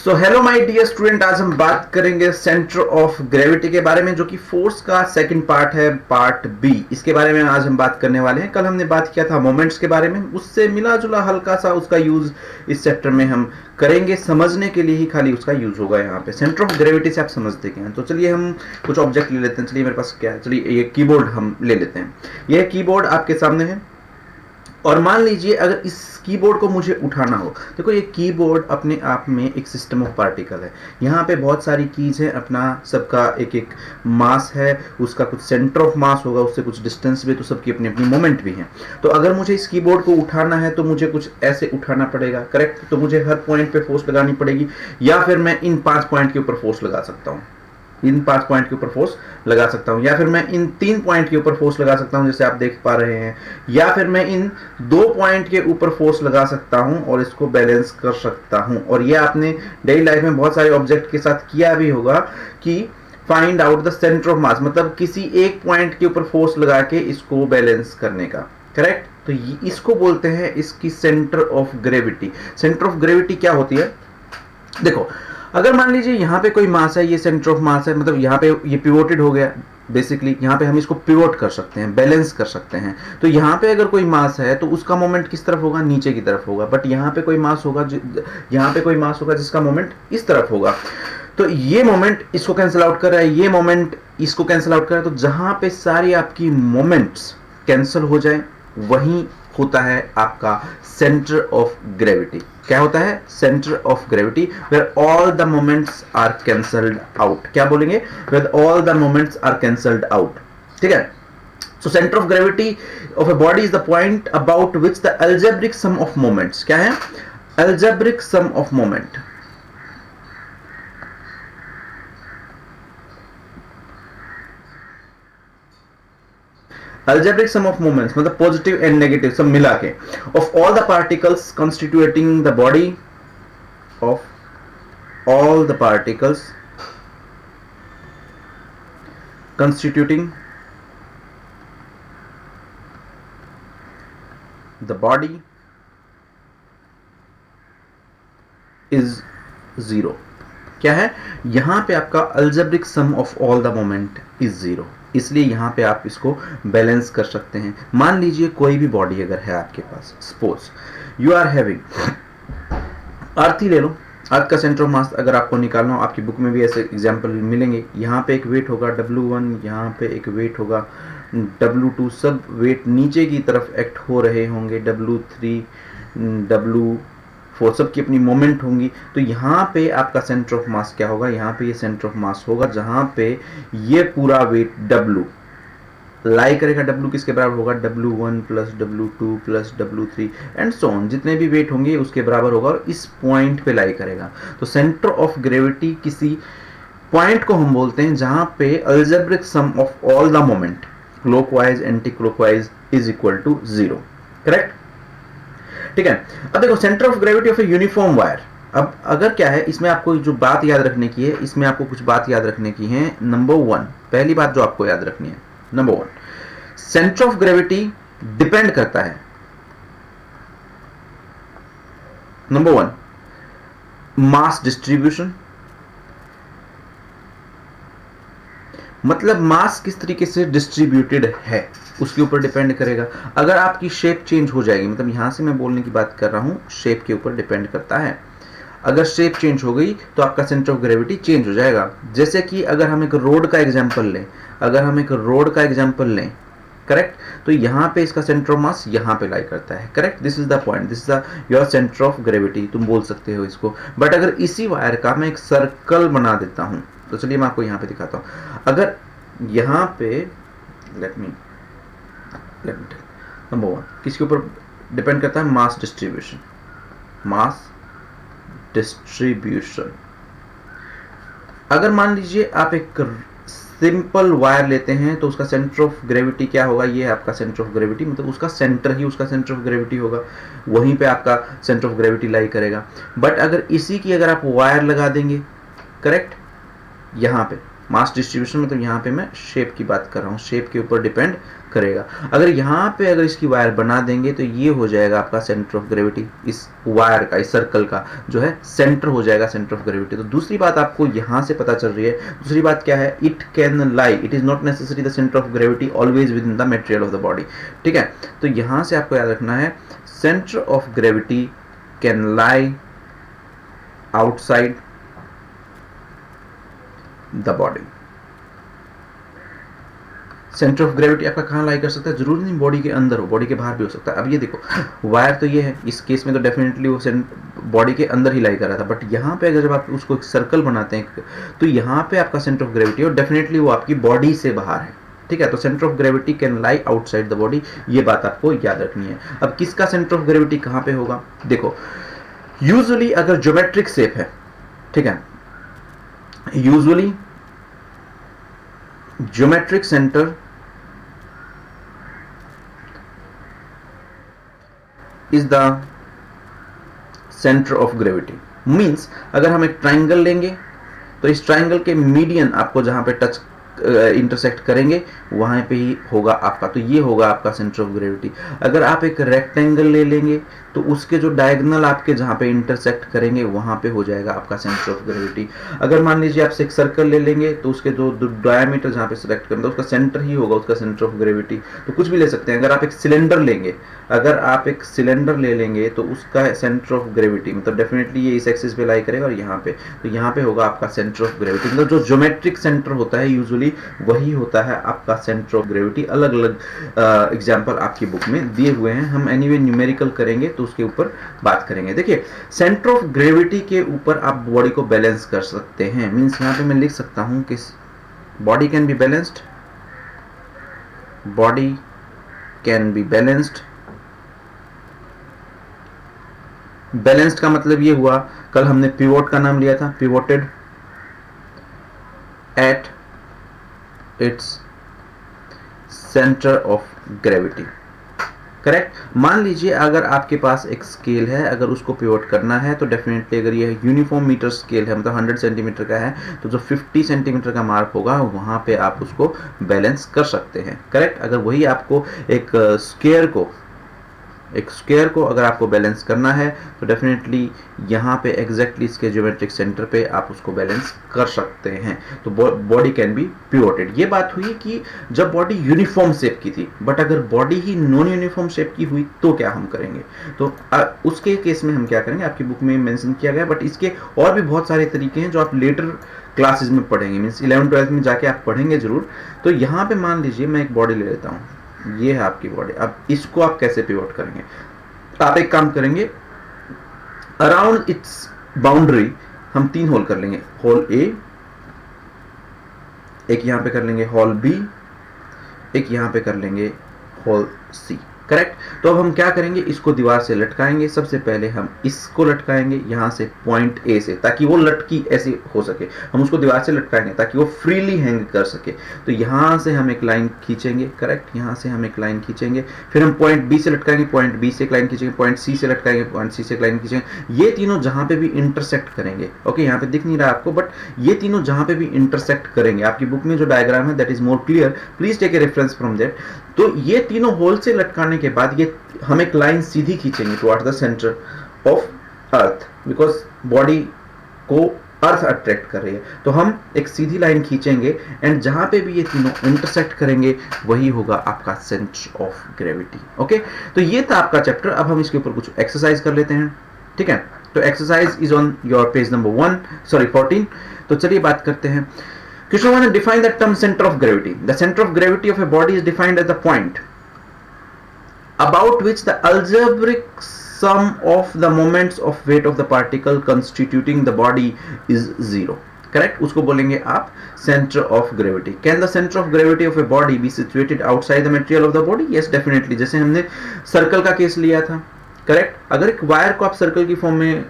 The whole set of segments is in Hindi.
So hello my dear student, आज हम बात करेंगे सेंटर ऑफ ग्रेविटी के बारे में, जो कि फोर्स का सेकंड पार्ट है, पार्ट बी। इसके बारे में आज हम बात करने वाले हैं। कल हमने बात किया था मोमेंट्स के बारे में, उससे मिला जुला हल्का सा उसका यूज इस चैप्टर में हम करेंगे। समझने के लिए ही खाली उसका यूज होगा। यहाँ पे सेंटर ऑफ ग्रेविटी से आप समझते हैं। तो चलिए हम कुछ ऑब्जेक्ट ले लेते हैं। चलिए मेरे पास क्या है, चलिए ये कीबोर्ड हम ले लेते हैं। यह कीबोर्ड आपके सामने है और मान लीजिए अगर इस कीबोर्ड को मुझे उठाना हो, देखो ये कीबोर्ड अपने आप में एक सिस्टम ऑफ पार्टिकल है। यहाँ पे बहुत सारी कीज है, अपना सबका एक एक मास है, उसका कुछ सेंटर ऑफ मास होगा, उससे कुछ डिस्टेंस भी, तो सबकी अपनी अपनी मोमेंट भी है। तो अगर मुझे इस कीबोर्ड को उठाना है तो मुझे कुछ ऐसे उठाना पड़ेगा, करेक्ट। तो मुझे हर पॉइंट पे फोर्स लगानी पड़ेगी, या फिर मैं इन 5 पॉइंट के ऊपर फोर्स लगा सकता हूँ, इन 5 पॉइंट के ऊपर फोर्स लगा सकता हूं, या फिर मैं इन 3 पॉइंट के ऊपर फोर्स लगा सकता हूं जैसे आप देख पा रहे हैं, या फिर मैं इन 2 पॉइंट के ऊपर फोर्स लगा सकता हूं और इसको बैलेंस कर सकता हूं। और ये आपने डेली लाइफ में बहुत सारे ऑब्जेक्ट के साथ किया भी होगा कि find out the centre of mass, मतलब किसी एक पॉइंट के ऊपर फोर्स लगा के इसको बैलेंस करने का, करेक्ट। तो इसको बोलते हैं इसकी centre of gravity. Centre of gravity क्या होती है, देखो अगर मान लीजिए यहाँ पे कोई मास है, ये सेंटर ऑफ मास है, मतलब यहाँ पे ये पिवोटेड हो गया। बेसिकली यहाँ पे हम इसको पिवोट कर सकते हैं, बैलेंस कर सकते हैं। तो यहाँ पे अगर कोई मास है तो उसका मोमेंट किस तरफ होगा, नीचे की तरफ होगा। बट यहाँ पे कोई मास होगा, यहाँ पे कोई मास होगा जिसका मोमेंट इस तरफ होगा। तो ये मोमेंट इसको कैंसिल आउट कर रहा है, ये मोमेंट इसको कैंसिल आउट कर रहा है। तो जहाँ पे सारी आपकी मोमेंट्स कैंसिल हो जाए वहीं होता है आपका सेंटर ऑफ ग्रेविटी। क्या होता है, centre of gravity, where all the moments are cancelled out. क्या बोलेंगे, where all the moments are cancelled out, ठीक है। So centre of gravity of a body is the point about which the algebraic sum of moments, क्या है, algebraic sum of moment, algebraic sum of moments मतलब पॉजिटिव एंड नेगेटिव सब मिला के, of all the particles constituting the body, of all the particles constituting the body is zero। क्या है, यहां पे आपका algebraic sum of all the moment is zero, इसलिए यहां पे आप इसको बैलेंस कर सकते हैं। मान लीजिए कोई भी बॉडी अगर है आपके पास, सपोज यू आर हैविंग अर्थ ही ले लो। अर्थ का सेंटर ऑफ मास अगर आपको निकालना हो, आपकी बुक में भी ऐसे एग्जांपल मिलेंगे। यहाँ पे एक वेट होगा W1, यहाँ पे एक वेट होगा W2, सब वेट नीचे की तरफ एक्ट हो रहे होंगे, W3, W4, सबकी अपनी मोमेंट होंगी। तो यहाँ पे आपका सेंटर ऑफ मास क्या होगा, यहाँ पे ये सेंटर ऑफ मास होगा जहाँ पे ये पूरा वेट W लाई करेगा। W किसके बराबर होगा, W1 plus W2 plus W3 and so on, जितने भी वेट होंगे उसके बराबर होगा और इस पॉइंट पे लाई करेगा। तो सेंटर ऑफ ग्रेविटी किसी पॉइंट को हम बोलते हैं जहां पे algebraic sum of all the moment clockwise anti clockwise is equal to 0, correct, ठीक है। अब देखो centre of gravity of a uniform wire. अब अगर क्या है, इसमें आपको जो बात याद रखने की है, इसमें आपको कुछ बात याद रखने की है। नंबर 1, पहली बात जो आपको याद रखनी है, number 1, centre of gravity depend करता है, नंबर 1, मास डिस्ट्रीब्यूशन, मतलब मास किस तरीके से डिस्ट्रीब्यूटेड है उसके ऊपर डिपेंड करेगा। अगर आपकी शेप चेंज हो जाएगी, मतलब यहां से मैं बोलने की बात कर रहा हूं, शेप के ऊपर डिपेंड करता है। अगर शेप चेंज हो गई तो आपका सेंटर ऑफ ग्रेविटी चेंज हो जाएगा। जैसे कि अगर हम एक रोड का एग्जांपल लें, अगर हम एक रोड का एग्जांपल लें, करेक्ट, तो यहाँ पे इसका सेंटर ऑफ मास यहाँ पे लाई करता है, correct. This is the point, this is the your centre of gravity, तुम बोल सकते हो इसको। बट अगर इसी वायर का मैं एक सर्कल बना देता हूँ, तो चलिए मैं आपको यहाँ पे दिखाता हूँ। अगर यहाँ पे लेट मी नंबर 1 किसके ऊपर डिपेंड करता है, मास डिस्ट्रीब्यूशन, मास डिस्ट्रीब्यूशन। अगर मान लीजिए आप एक सिंपल वायर लेते हैं तो उसका सेंटर ऑफ ग्रेविटी क्या होगा, ये है आपका सेंटर ऑफ ग्रेविटी, मतलब उसका सेंटर ही उसका सेंटर ऑफ ग्रेविटी होगा, वहीं पे आपका सेंटर ऑफ ग्रेविटी लाई करेगा। बट अगर इसी की अगर आप वायर लगा देंगे, करेक्ट, यहाँ पे मास डिस्ट्रीब्यूशन, मतलब यहाँ पे मैं शेप की बात कर रहा हूँ, शेप के ऊपर डिपेंड करेगा। अगर यहाँ पे अगर इसकी वायर बना देंगे तो ये हो जाएगा आपका सेंटर ऑफ ग्रेविटी, इस वायर का, इस सर्कल का जो है सेंटर हो जाएगा सेंटर ऑफ ग्रेविटी। तो दूसरी बात आपको यहाँ से पता चल रही है। दूसरी बात क्या है, it can lie, it is not necessary the centre of gravity always with in the material of the body. ठीक है, तो यहाँ से आपको याद रखना है centre of gravity can lie outside the body. Centre of gravity आपका कहाँ लाई कर सकता है, जरूरी नहीं बॉडी के अंदर हो, बॉडी के बाहर भी हो सकता है। अब ये देखो वायर तो ये है, इस केस में तो डेफिनेटली वो बॉडी के अंदर ही लाई कर रहा था, बट यहाँ पे अगर जब आप उसको एक सर्कल बनाते हैं तो यहाँ पे आपका सेंटर ऑफ ग्रेविटी और डेफिनेटली वो आपकी बॉडी से बाहर है। ठीक है, तो centre of gravity can lie outside the body, ये बात आपको याद रखनी है। अब किसका सेंटर ऑफ ग्रेविटी कहाँ पे होगा, देखो यूजुअली अगर ज्योमेट्रिक शेप है, ठीक है, usually geometric centre is the centre of gravity. Means अगर हम एक ट्राइंगल लेंगे तो इस ट्राइंगल के मीडियन आपको जहां पे टच इंटरसेक्ट करेंगे वहां पे ही होगा आपका, तो ये होगा आपका सेंटर ऑफ ग्रेविटी। अगर आप एक रेक्टेंगल ले लेंगे तो उसके जो डायगोनल आपके जहां पे इंटरसेक्ट करेंगे वहां पे हो जाएगा आपका सेंटर ऑफ ग्रेविटी। अगर मान लीजिए आप एक सर्कल ले लेंगे तो उसके जो डायमीटर जहां पे सिलेक्ट करेंगे उसका सेंटर ही होगा उसका सेंटर ऑफ ग्रेविटी। तो कुछ भी ले सकते हैं। अगर आप एक सिलेंडर लेंगे, अगर आप एक सिलेंडर ले लेंगे तो उसका सेंटर ऑफ ग्रेविटी मतलब डेफिनेटली ये इस एक्सिस पे लाई करेगा और यहाँ पे, तो यहाँ पे होगा आपका सेंटर ऑफ ग्रेविटी। मतलब जो ज्योमेट्रिक सेंटर होता है यूजुअली वही होता है आपका सेंटर ऑफ ग्रेविटी। अलग अलग एग्जांपल आपकी बुक में दिए हुए हैं, हम एनीवे न्यूमेरिकल करेंगे तो उसके ऊपर बात करेंगे। देखिए सेंटर ऑफ ग्रेविटी के ऊपर आप बॉडी को बैलेंस कर सकते हैं। मींस यहाँ पे मैं लिख सकता हूं कि body can be balanced, body can be balanced. Balanced का मतलब ये हुआ, कल हमने पिवोट का नाम लिया था, pivoted at its centre of gravity. Correct. मान लीजिए अगर आपके पास एक स्केल है, अगर उसको पिवोट करना है तो डेफिनेटली अगर ये यूनिफॉर्म मीटर स्केल है मतलब 100 सेंटीमीटर का है तो जो 50 सेंटीमीटर का मार्क होगा वहां पे आप उसको बैलेंस कर सकते हैं। करेक्ट। अगर वही आपको एक स्क्वायर को अगर आपको बैलेंस करना है तो डेफिनेटली यहाँ पे एग्जैक्टली इसके ज्योमेट्रिक सेंटर पे आप उसको बैलेंस कर सकते हैं। तो बॉडी कैन बी पिवोटेड। ये बात हुई कि जब बॉडी यूनिफॉर्म शेप की थी, बट अगर बॉडी ही नॉन यूनिफॉर्म शेप की हुई तो क्या हम करेंगे, तो उसके केस में हम क्या करेंगे, आपकी बुक में मेंशन किया गया, बट इसके और भी बहुत सारे तरीके हैं जो आप लेटर क्लासेस में पढ़ेंगे, मीन्स 11-12 में जाके आप पढ़ेंगे जरूर। तो यहाँ पे मान लीजिए मैं एक बॉडी ले लेता हूँ, ये है आपकी बॉडी। अब इसको आप कैसे पिवोट करेंगे, आप एक काम करेंगे, अराउंड इट्स बाउंड्री हम 3 होल कर लेंगे, होल ए, एक यहां पे कर लेंगे होल बी, एक यहां पे कर लेंगे होल सी। करेक्ट। तो अब हम क्या करेंगे, इसको दीवार से लटकाएंगे। सबसे पहले हम इसको लटकाएंगे यहां से पॉइंट ए से, ताकि वो लटकी ऐसे हो सके। हम उसको दीवार से लटकाएंगे ताकि वो फ्रीली हैंग कर सके। तो यहां से हम एक लाइन खींचेंगे। करेक्ट। यहां से हम एक लाइन खींचेंगे, फिर हम पॉइंट बी से लटकाएंगे, पॉइंट बी से एक लाइन खींचेंगे, पॉइंट सी से लटकाएंगे, पॉइंट सी से एक लाइन खींचेंगे। ये तीनों जहां पे भी इंटरसेक्ट करेंगे, ओके, यहाँ पे दिख नहीं रहा आपको, बट ये तीनों जहां पे भी इंटरसेक्ट करेंगे, आपकी बुक में जो डायग्राम है that is more clear, please take a reference from that. तो ये तीनों होल से लटकाने के बाद ये हम एक लाइन सीधी खींचेंगे towards the centre of earth, because body को अर्थ अट्रैक्ट कर रही है। तो हम एक सीधी लाइन खींचेंगे एंड जहां पे भी ये तीनों इंटरसेक्ट करेंगे वही होगा आपका सेंटर ऑफ ग्रेविटी। ओके, तो ये था आपका चैप्टर। अब हम इसके ऊपर कुछ एक्सरसाइज कर लेते हैं। ठीक है, तो exercise is on your page number 14। तो चलिए बात करते हैं। Question 1, define the term center of gravity. The center of gravity of a body is defined as the point about which the algebraic sum of the moments of weight of the particle constituting the body is 0. Correct? उसको बोलेंगे आप center of gravity. Can the center of gravity of a body be situated outside the material of the body? Yes, definitely. जैसे हमने सर्कल का केस लिया था। करेक्ट। अगर एक वायर को आप सर्कल की फॉर्म में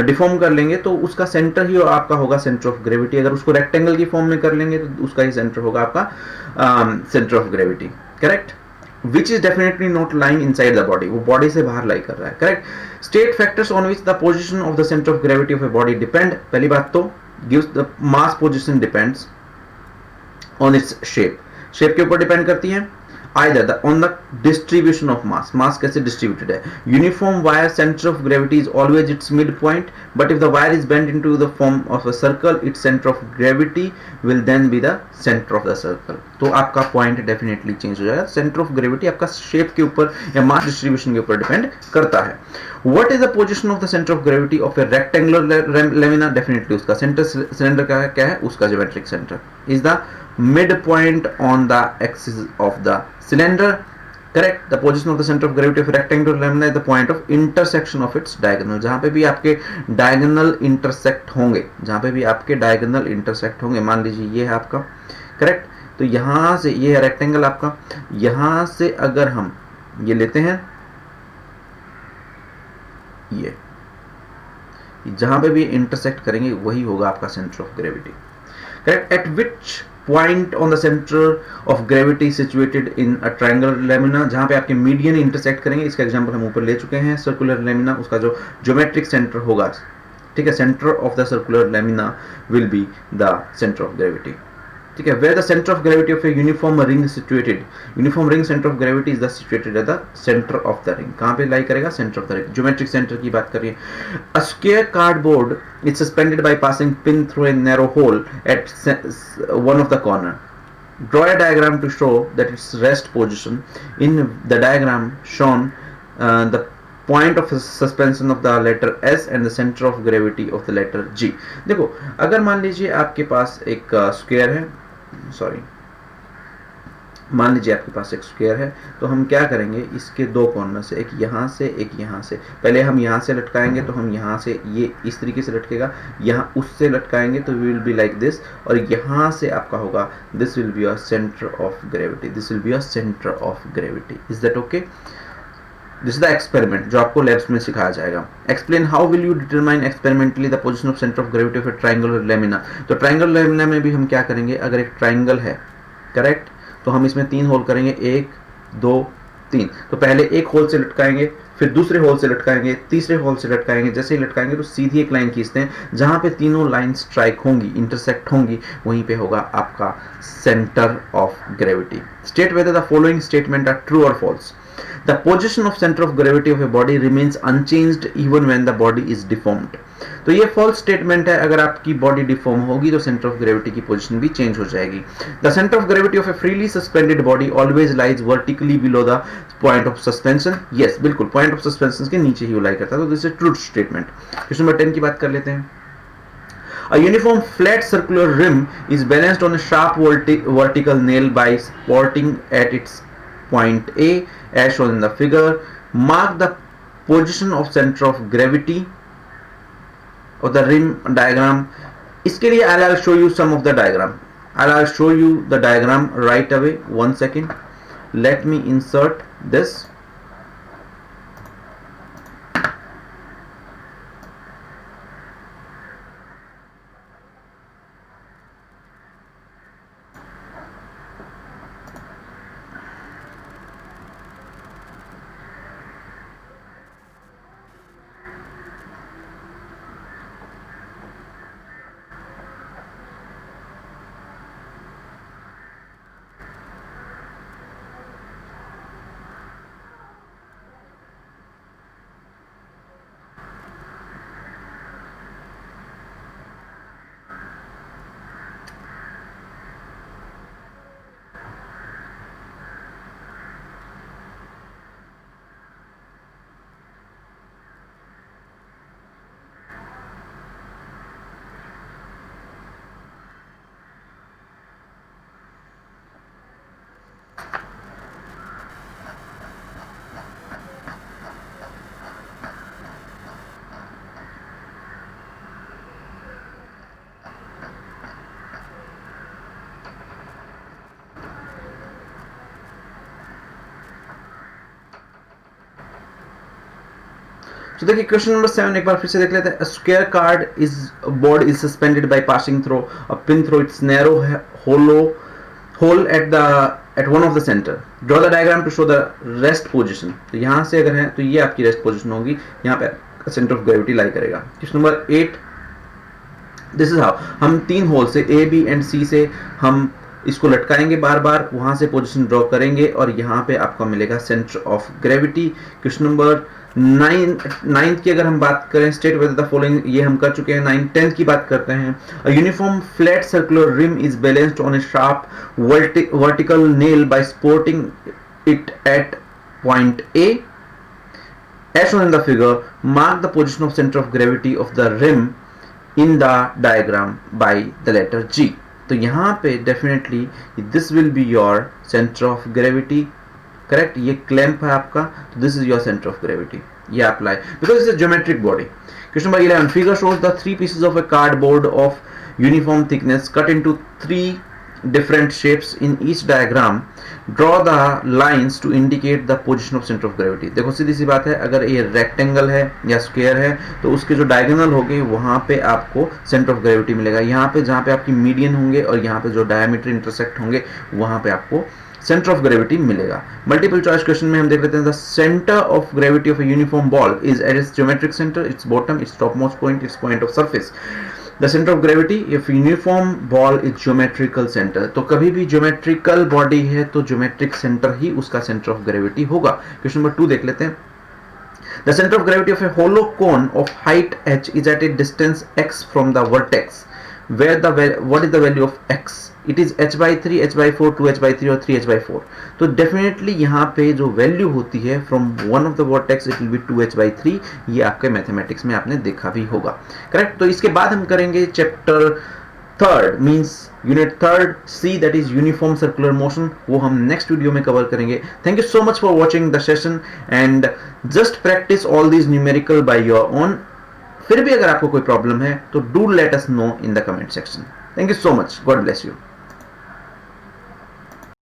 डिफॉर्म कर लेंगे तो उसका सेंटर ही आपका होगा सेंटर ऑफ ग्रेविटी। अगर उसको रेक्टेंगल की फॉर्म में कर लेंगे तो उसका ही सेंटर होगा आपका centre of gravity. Correct. Which is definitely not lying inside the body, वो बॉडी से बाहर लाई कर रहा है। Correct. State factors on which the position of the centre of gravity of a body depend. पहली बात तो gives the mass position depends on its shape. Shape के ऊपर डिपेंड करती है, either on the distribution of mass, mass कैसे distributed है. Uniform wire center of gravity is always its midpoint, but if the wire is bent into the form of a circle, its center of gravity will then be the center of the circle. तो आपका पॉइंट डेफिनेटली चेंज हो जाएगा. सेंटर ऑफ ग्रेविटी आपका शेप के ऊपर या मास डिस्ट्रीब्यूशन के ऊपर डिपेंड करता है. What is the position of the center of gravity of a rectangular lamina? Definitely उसका सेंटर सिलेंडर का क्या है, उसका geometric centre is the midpoint on the axis of the cylinder. Correct. The position of the center of gravity of a rectangular lamina is the point of intersection of its diagonal. जहाँ पे भी आपके diagonal intersect होंगे, जहाँ पे भी आपके diagonal intersect होंगे, मान लीजिए ये है आपका, करेक्ट. तो यहाँ से ये है रेक्टेंगल आपका, यहाँ से अगर हम ये लेते हैं, ये जहां पे भी इंटरसेक्ट करेंगे वही होगा आपका centre of gravity. Correct. Eight which point on the centre of gravity situated in a triangular lamina, जहां पे आपके मीडियन इंटरसेक्ट करेंगे, इसका एग्जांपल हम ऊपर ले चुके हैं. सर्कुलर लेमिना, उसका जो ज्योमेट्रिक सेंटर होगा, ठीक है, centre of the circular lamina will be the centre of gravity. ठीक है. Where the centre of gravity of a uniform ring situated, uniform ring centre of gravity is the situated at the centre of the ring. कहां पे लाई करेगा, centre of the ring. Geometric centre की बात करिए. A square cardboard is suspended by passing pin through a narrow hole at one of the corner. Draw a diagram to show that its rest position. In the diagram shown, the point of suspension of the letter S and the center of gravity of the letter G. देखो, अगर मान लीजिए आपके पास एक स्क्वायर है, सॉरी, मान लीजिए आपके पास एक स्क्वायर है, तो हम क्या करेंगे, इसके दो कॉर्नर से, एक यहाँ से एक यहाँ से, पहले हम यहाँ से लटकाएंगे तो हम यहाँ से ये इस तरीके से लटकेगा, यहाँ उससे लटकाएंगे तो विल बी लाइक दिस, और यहाँ से आपका होगा, this will be a centre of gravity, this will be a centre of gravity. Is that okay? This is the experiment जो आपको लैब्स में सिखाया जाएगा. Explain how will you determine experimentally the position of centre of gravity of A triangular lamina. तो ट्रायंगुलर लेमिना में भी हम क्या करेंगे, अगर एक ट्रायंगल है, करेक्ट, तो हम इसमें 3 होल करेंगे, 1 2 3. तो पहले एक होल से लटकाएंगे, फिर दूसरे होल से लटकाएंगे, तीसरे होल से लटकाएंगे. जैसे ही लटकाएंगे तो सीधी एक लाइन खींचते हैं, जहां पे तीनों लाइन स्ट्राइक होंगी, इंटरसेक्ट होंगी, वहीं पे होगा आपका centre of gravity. State whether the following statement are true और false. The position of center of gravity of a body remains unchanged even when the body is deformed. तो ये फॉल्स स्टेटमेंट है. अगर आपकी बॉडी डिफॉर्म होगी तो सेंटर ऑफ ग्रेविटी की पोजीशन भी चेंज हो जाएगी. The centre of gravity of A freely suspended body always lies vertically below the point of suspension. Yes, बिल्कुल, पॉइंट ऑफ सस्पेंशन के नीचे ही वो लाई करता है. तो this is true statement. Question number 10 की बात कर लेते हैं. A uniform flat circular rim is balanced on a sharp vertical nail by supporting at its point A as shown in the figure. Mark the position of center of gravity of the rim diagram. इसके लिए I'll show you some of the diagram. I'll show you the diagram right away. 1 second. Let me insert this. तो देखिए क्वेश्चन नंबर 7 एक बार फिर से देख लेते हैं. Square card is board is suspended by passing through a pin through its narrow hole at one of the centre. Draw the diagram to show the rest position. तो यहां से अगर है तो ये आपकी रेस्ट पोजीशन होगी, यहां पे सेंटर ऑफ ग्रेविटी लाई करेगा. Question number 8. This is how हम 3 होल से A B एंड C से हम इसको लटकाएंगे बार बार, वहां से पोजीशन ड्रॉ करेंगे और यहाँ पे आपको मिलेगा centre of gravity. Question number ninth की अगर हम बात करें, स्टेट वेदर द फॉलोइंग, ये हम कर चुके हैं। 9th की बात करते हैं। A uniform flat circular rim is balanced on a sharp vertical nail by supporting it at point A. As shown in the figure, mark the position of center of gravity of the rim in the diagram by the letter G. तो यहाँ पे definitely this will be your center of gravity, correct? ये clamp है आपका, तो this is your center of gravity. ये apply because it's a geometric body. Question number 11. Figure shows the three pieces of a cardboard of uniform thickness cut into three different shapes. In each diagram draw the lines to indicate the position of center of gravity. देखो सीधी सी बात है, अगर ये रेक्टेंगल है या स्क्वायर है तो उसके जो डायगोनल होंगे वहां पे आपको सेंटर ऑफ ग्रेविटी मिलेगा। यहाँ पे जहाँ पे आपकी मीडियन होंगे और यहाँ पे जो डायमीटर इंटरसेक्ट होंगे वहां पे आपको सेंटर ऑफ ग्रेविटी मिलेगा। मल्टीपल चॉइस क्वेश्चन में हम देख लेते हैं। The centre of gravity of a uniform ball is at its geometric centre, it's bottom, its top most point, it's point of surface. The center of gravity if uniform ball is geometrical center, तो कभी भी geometrical body है तो geometric center ही उसका center of gravity होगा। क्वेश्चन नंबर 2 देख लेते हैं। The center of gravity of a hollow cone of height h is at a distance x from the vertex, where what is the value of x? It is h by 3, h by 4, 2h by 3 और 3h by 4। तो डेफिनेटली यहाँ पे जो वैल्यू होती है from one of the vertex it will be 2h by 3। ये आपके मैथमेटिक्स में आपने देखा भी होगा, करेक्ट? तो इसके बाद हम करेंगे chapter 3rd means unit 3rd C, that is uniform circular motion. वो हम नेक्स्ट वीडियो में कवर करेंगे। Thank you so much for watching the session and just practice all these numerical by your own. फिर भी अगर आपको कोई प्रॉब्लम है तो do let us know in the comment section. Thank you so much, god bless you.